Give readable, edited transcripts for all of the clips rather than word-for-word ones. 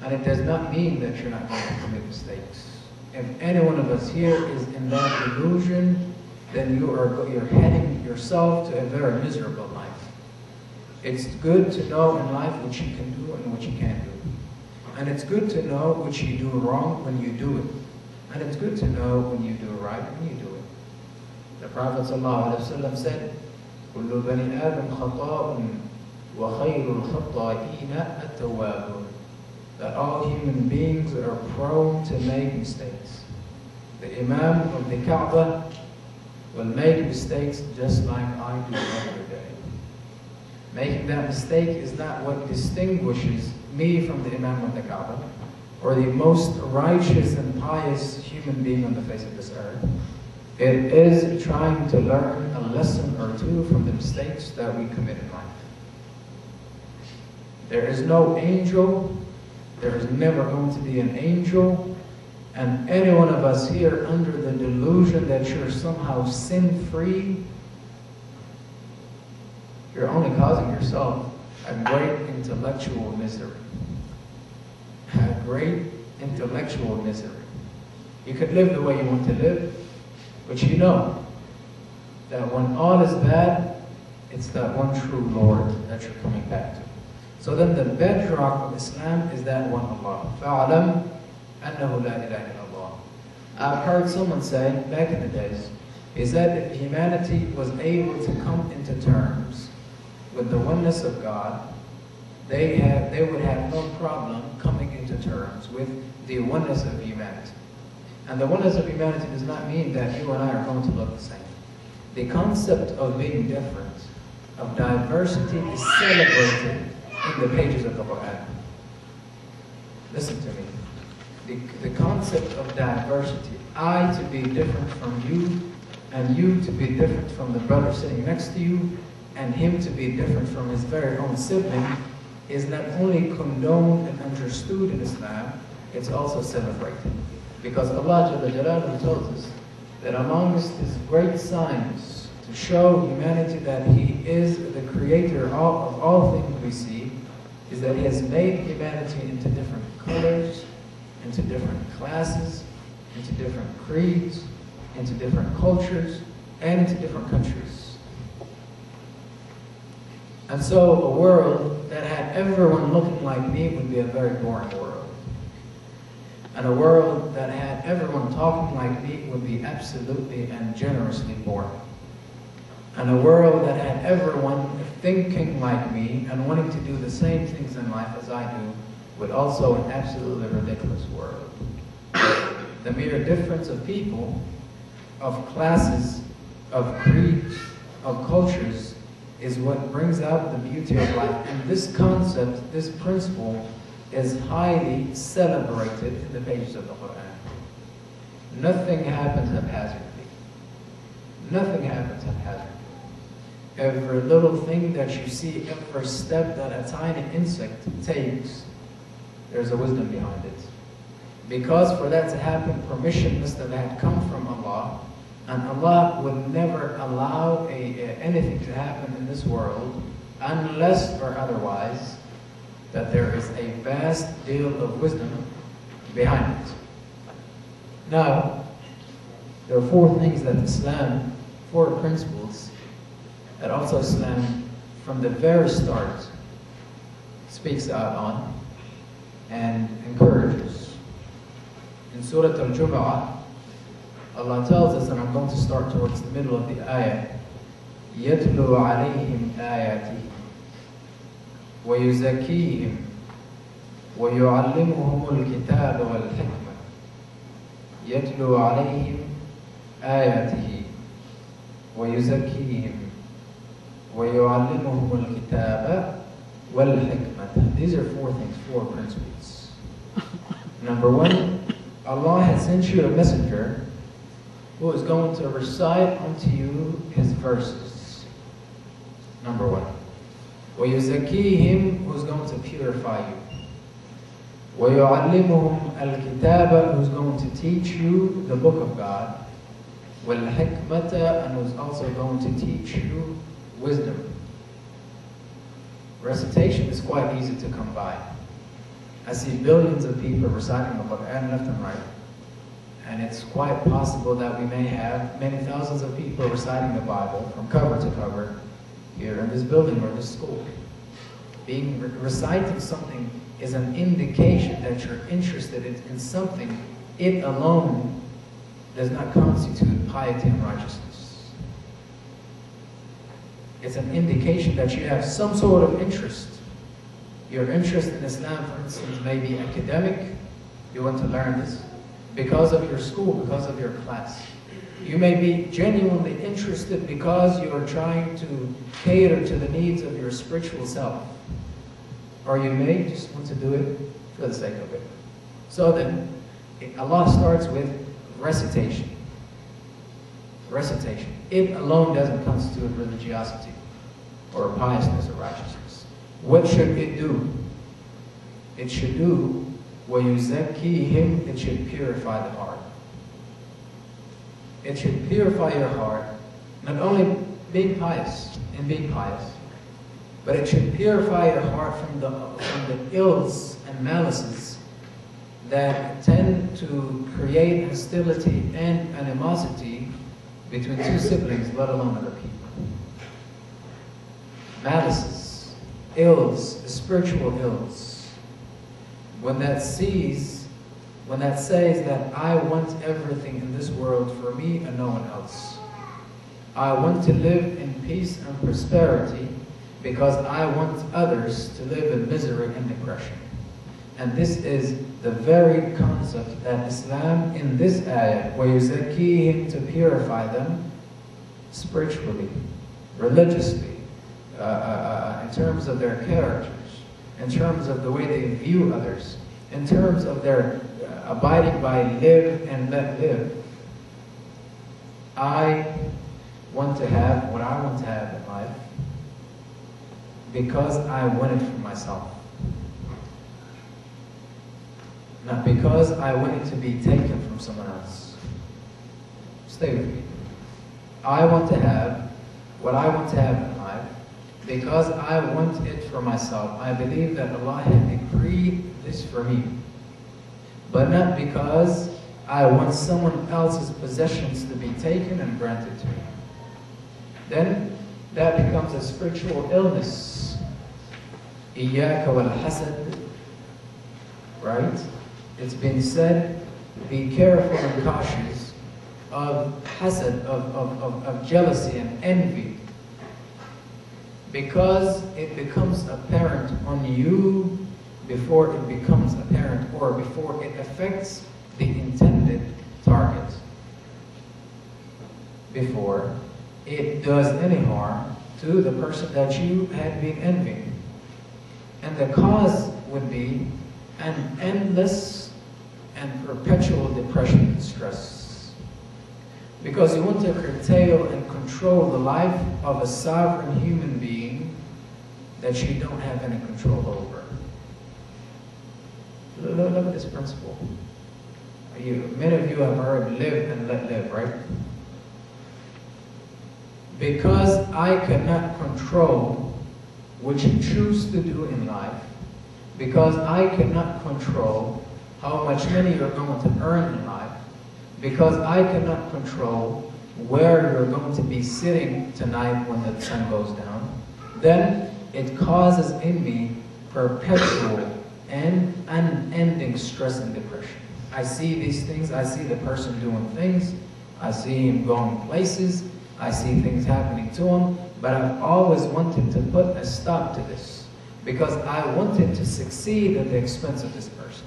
And it does not mean that you're not going to commit mistakes. If any one of us here is in that delusion, then you're heading yourself to a very miserable life. It's good to know in life what you can do and what you can't do. And it's good to know what you do wrong when you do it. And it's good to know when you do right when you do it. The Prophet ﷺ said, كُلُّ بَنِي آدَمْ خَطَاءٌ وَخَيْرُ الْخَطَّائِينَ التَّوَّابُونَ. That all human beings are prone to make mistakes. The Imam of the Kaaba will make mistakes just like I do every day. Making that mistake is not what distinguishes me from the Imam of the Kaaba or the most righteous and pious human being on the face of this earth. It is trying to learn a lesson or two from the mistakes that we commit in life. There is no angel. There is never going to be an angel. And any one of us here under the delusion that you're somehow sin-free, you're only causing yourself a great intellectual misery. A great intellectual misery. You could live the way you want to live, but you know that when all is bad, it's that one true Lord that you're coming back to. So then the bedrock of Islam is that one Allah. فَعْلَمْ أَنَّهُ لَا إِلَهَ إِلَّا اللَّهِ. I've heard someone say, back in the days, he said if humanity was able to come into terms with the oneness of God, they would have no problem coming into terms with the oneness of humanity. And the oneness of humanity does not mean that you and I are going to look the same. The concept of being different, of diversity, is celebrated in the pages of the Quran. Listen to me. The concept of diversity, I to be different from you, and you to be different from the brother sitting next to you, and him to be different from his very own sibling, is not only condoned and understood in Islam, it's also celebrated. Because Allah Jalla Jalaluhu tells us that amongst His great signs to show humanity that He is the creator of all things we see, is that He has made humanity into different colors, into different classes, into different creeds, into different cultures, and into different countries. And so a world that had everyone looking like me would be a very boring world. And a world that had everyone talking like me would be absolutely and generously boring. And a world that had everyone thinking like me and wanting to do the same things in life as I do would also an absolutely ridiculous world. The mere difference of people, of classes, of creeds, of cultures is what brings out the beauty of life. And this concept, this principle, is highly celebrated in the pages of the Quran. Nothing happens haphazardly. Nothing happens haphazardly. Every little thing that you see, every step that a tiny insect takes, there's a wisdom behind it. Because for that to happen, permission must have had come from Allah, and Allah would never allow anything to happen in this world unless or otherwise that there is a vast deal of wisdom behind it. Now, there are four things that Islam, four principles that also Islam from the very start speaks out on and encourages. In Surah Al-Jumu'ah, Allah tells us, and I'm going to start towards the middle of the ayah, يَتْلُو عَلَيْهِمْ آيَاتِهِ وَيُزَكِّيهِمْ وَيُعَلِّمُهُمُ الْكِتَابَ وَالْحِكْمَةَ يَتْلُو عَلَيْهِمْ آيَاتِهِ وَيُزَكِّيهِمْ وَيُعَلِّمُهُمُ الْكِتَابَ وَالْحِكْمَةَ. These are four things, four principles. Number one, Allah has sent you a messenger who is going to recite unto you His verses. Number one. وَيُزَكِّيهِمْ, who's going to purify you. وَيُعَلِّمُهُمْ الْكِتَابَ, who's going to teach you the book of God. وَالْحِكْمَةَ, and who's also going to teach you wisdom. Recitation is quite easy to come by. I see billions of people reciting the Quran left and right. And it's quite possible that we may have many thousands of people reciting the Bible from cover to cover here in this building or this school. Reciting something is an indication that you're interested in something. It alone does not constitute piety and righteousness. It's an indication that you have some sort of interest. Your interest in Islam, for instance, may be academic. You want to learn this because of your school, because of your class. You may be genuinely interested because you are trying to cater to the needs of your spiritual self. Or you may just want to do it for the sake of it. So then, Allah starts with recitation. Recitation. It alone doesn't constitute religiosity or piousness or righteousness. What should it do? It should do وَيُزَكِّيهِمْ. It should purify the heart. It should purify your heart, not only being pious and being pious, but it should purify your heart from the ills and malices that tend to create hostility and animosity between two siblings, let alone other people. Malices, ills, spiritual ills. When that says that I want everything in this world for me and no one else. I want to live in peace and prosperity because I want others to live in misery and depression. And this is the very concept that Islam in this ayah, وَيُزَكِّيهِمْ, to purify them spiritually, religiously, in terms of their characters, in terms of the way they view others, in terms of their abiding by live and let live. I want to have what I want to have in life because I want it for myself. Not because I want it to be taken from someone else. Stay with me. I want to have what I want to have in life because I want it for myself. I believe that Allah had decreed this for me. But not because I want someone else's possessions to be taken and granted to me. Then that becomes a spiritual illness. إِيَّاكَ وَالْحَسَدِ. Right? It's been said, be careful and cautious of hasad, of jealousy and envy. Because it becomes apparent on you before it becomes apparent or before it affects the intended target. Before it does any harm to the person that you had been envying. And the cause would be an endless and perpetual depression and stress. Because you want to curtail and control the life of a sovereign human being that you don't have any control over. Look at this principle. Many of you have heard live and let live, right? Because I cannot control what you choose to do in life, because I cannot control how much money you're going to earn in life, because I cannot control where you're going to be sitting tonight when the sun goes down, then it causes in me perpetual and unending stress and depression. I see these things, I see the person doing things, I see him going places, I see things happening to him, but I've always wanted to put a stop to this because I wanted to succeed at the expense of this person.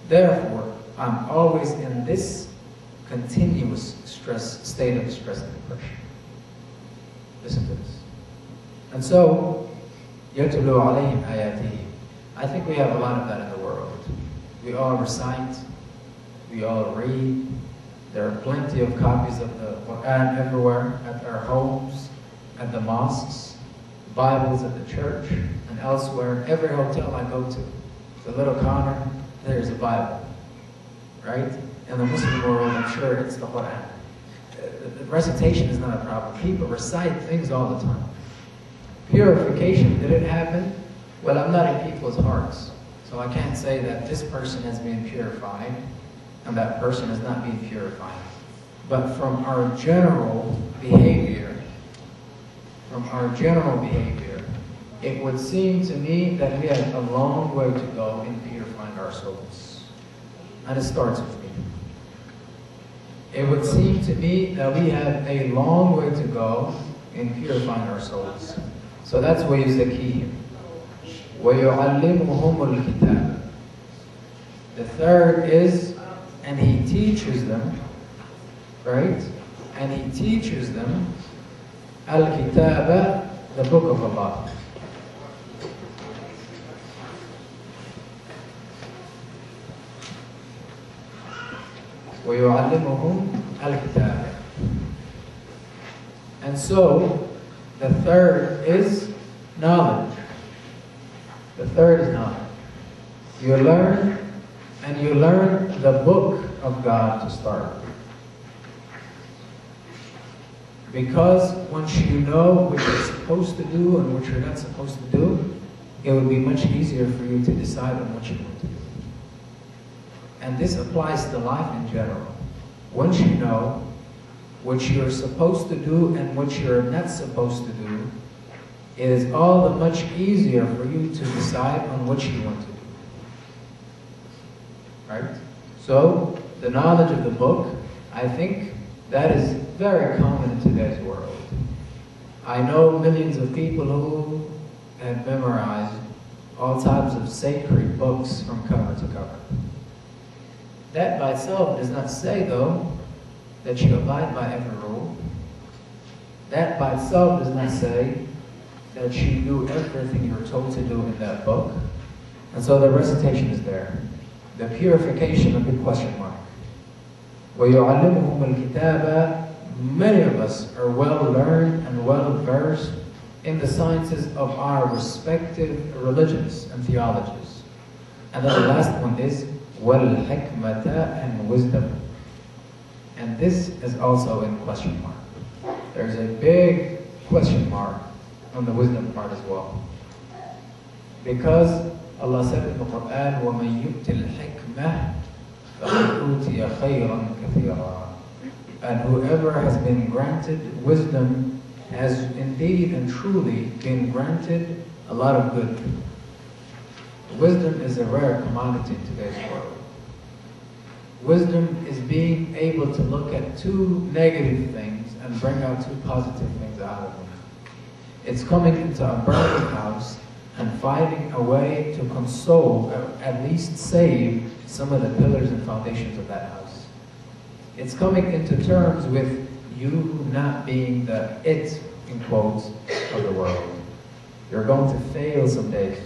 Therefore, I'm always in this continuous state of stress and depression. Listen to this. And so, يَتْلُو عَلَيْهِمْ آيَاتِهِ. I think we have a lot of that in the world. We all recite, we all read. There are plenty of copies of the Quran everywhere, at our homes, at the mosques, Bibles at the church, and elsewhere. Every hotel I go to, the little corner, there's a Bible, right? In the Muslim world, I'm sure it's the Quran. The recitation is not a problem. People recite things all the time. Purification, did it happen? Well, I'm not in people's hearts, So I can't say that this person has been purified and that person has not been purified. But from our general behavior, it would seem to me that we have a long way to go in purifying our souls. And it starts with me. It would seem to me that we have a long way to go in purifying our souls. So that's where you zakihim. وَيُعَلِّمُهُمُ الْكِتَابَ. The third is, and he teaches them, right? And he teaches them al-kitaba, the book of Allah. وَيُعَلِّمُهُمْ الْكِتَابَ. And so, the third is knowledge. The third is knowledge. You learn, and you learn the book of God to start. Because once you know what you're supposed to do and what you're not supposed to do, it would be much easier for you to decide on what you want to do. And this applies to life in general. Once you know what you're supposed to do and what you're not supposed to do, it is all the much easier for you to decide on what you want to do. Right? So, the knowledge of the book, I think that is very common in today's world. I know millions of people who have memorized all types of sacred books from cover to cover. That by itself does not say, though, that you abide by every rule. That by itself does not say that you do everything you're told to do in that book. And so the recitation is there. The purification of the question mark. وَيُعَلِّمُهُمُ الْكِتَابَ. Many of us are well learned and well versed in the sciences of our respective religions and theologies. And then the last one is وَالْحِكْمَةَ, and wisdom. And this is also in question mark. There's a big question mark on the wisdom part as well. Because Allah said in the Quran, وَمَن يُؤْتِ الْحِكْمَةَ فَقَدْ أُوتِيَ خَيْرًا كَثِيرًا. And whoever has been granted wisdom has indeed and truly been granted a lot of good. Wisdom is a rare commodity in today's world. Wisdom is being able to look at two negative things and bring out two positive things out of them. It's coming into a burning house and finding a way to console, or at least save, some of the pillars and foundations of that house. It's coming into terms with you not being the it, in quotes, of the world. You're going to fail some days.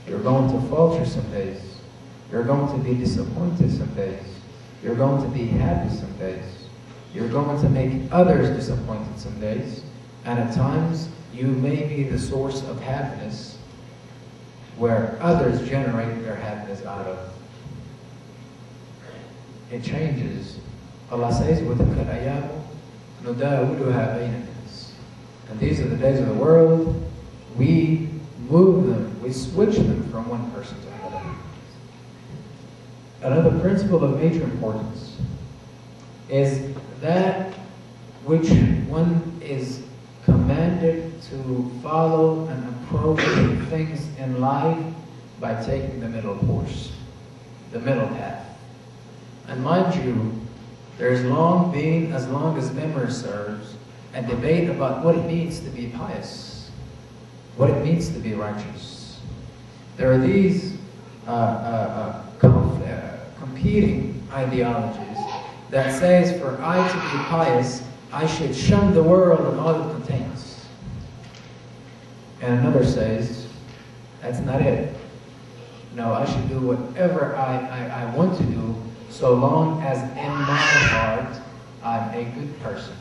You're going to falter some days. You're going to be disappointed some days. You're going to be happy some days. You're going to make others disappointed some days. And at times, you may be the source of happiness where others generate their happiness out of. It changes. Allah says, وَتِلْكَ الْأَيَّامُ نُدَاوِلُهَا بَيْنَ النَّاسِ. And these are the days of the world. We move them, we switch them from one person to another. Another principle of major importance is that which one is commanded to follow and approach things in life by taking the middle course, the middle path. And mind you, there's long been, as long as memory serves, a debate about what it means to be pious, what it means to be righteous. There are these competing ideologies that says for I to be pious, I should shun the world and all it contains. And another says, that's not it. No, I should do whatever I want to do, so long as in my heart I'm a good person.